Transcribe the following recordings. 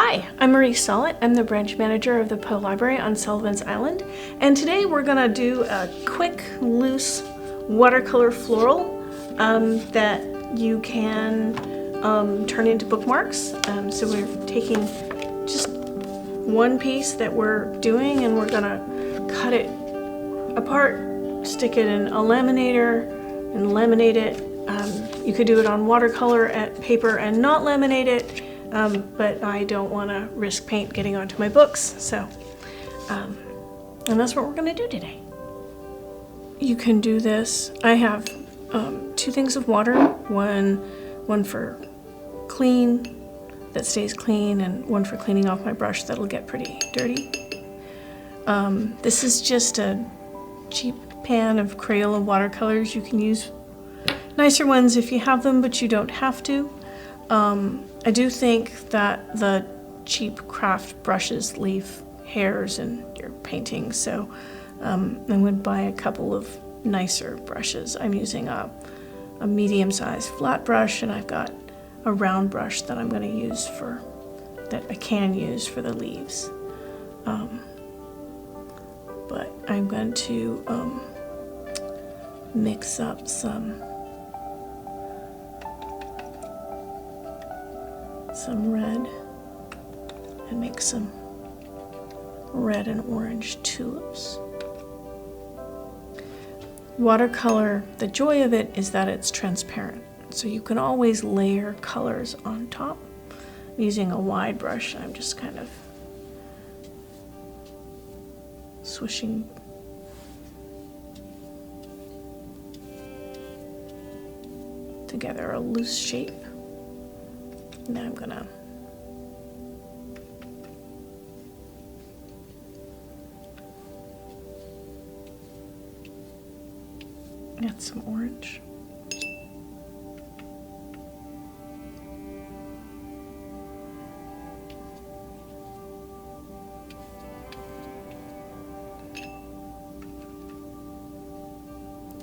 Hi, I'm Marie Sollitt. I'm the branch manager of the Poe Library on Sullivan's Island, and today we're gonna do a quick, loose watercolor floral that you can turn into bookmarks. So we're taking just one piece that we're doing and we're gonna cut it apart, stick it in a laminator and laminate it. You could do it on watercolor at paper and not laminate it. But I don't want to risk paint getting onto my books, so and that's what we're going to do today. You can do this. I have 2 things of water, one for clean, that stays clean, and one for cleaning off my brush that'll get pretty dirty. This is just a cheap pan of Crayola watercolors. You can use nicer ones if you have them, but you don't have to. I do think that the cheap craft brushes leave hairs in your painting, so I'm going to buy a couple of nicer brushes. I'm using a medium-sized flat brush, and I've got a round brush that I'm going to use that I can use for the leaves. But I'm going to mix up some red and make some red and orange tulips. Watercolor, the joy of it is that it's transparent, so you can always layer colors on top. Using a wide brush, I'm just kind of swishing together a loose shape. And then I'm gonna add some orange.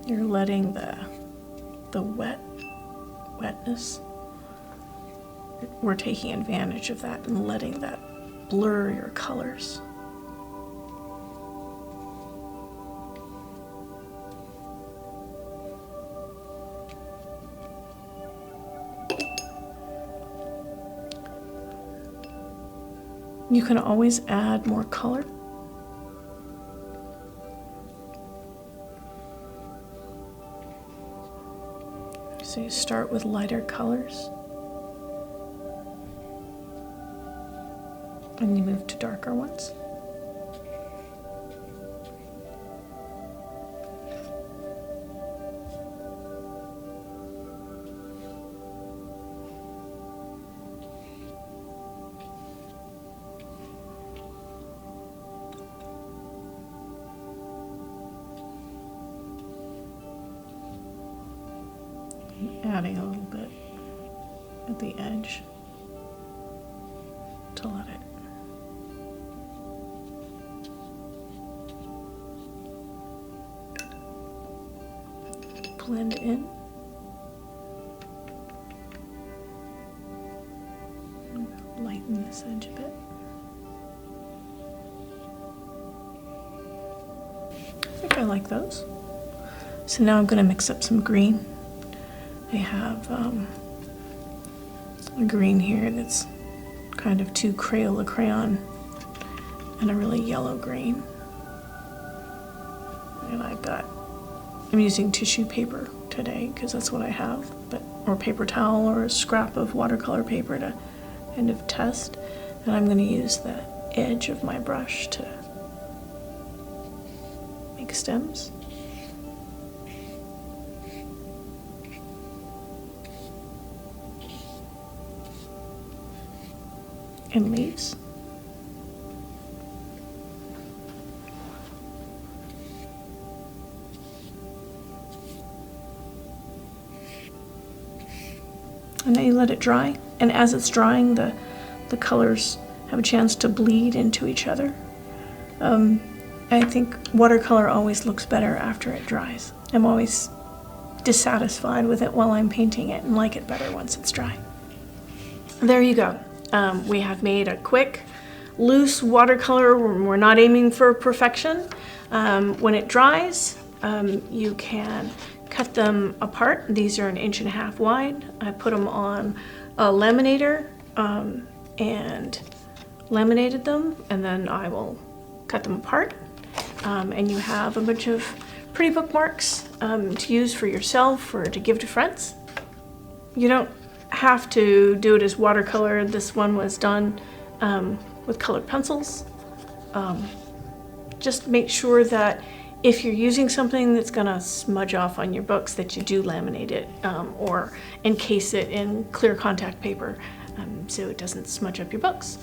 You're letting the wetness. We're taking advantage of that and letting that blur your colors. You can always add more color. So you start with lighter colors, and you move to darker ones. Adding a little bit at the edge to let it blend in. Lighten this edge a bit. I think I like those. So now I'm going to mix up some green. I have a green here that's kind of too Crayola crayon, and a really yellow green. And I'm using tissue paper today because that's what I have, or paper towel or a scrap of watercolor paper to kind of test. And I'm going to use the edge of my brush to make stems. And leaves. And then you let it dry, and as it's drying, the colors have a chance to bleed into each other. I think watercolor always looks better after it dries. I'm always dissatisfied with it while I'm painting it and like it better once it's dry. There you go. We have made a quick, loose watercolor. We're not aiming for perfection. When it dries, you can cut them apart. These are 1.5 inches wide. I put them on a laminator and laminated them, and then I will cut them apart. And you have a bunch of pretty bookmarks to use for yourself or to give to friends. You don't have to do it as watercolor. This one was done with colored pencils. Just make sure that if you're using something that's gonna smudge off on your books, that you do laminate it or encase it in clear contact paper so it doesn't smudge up your books.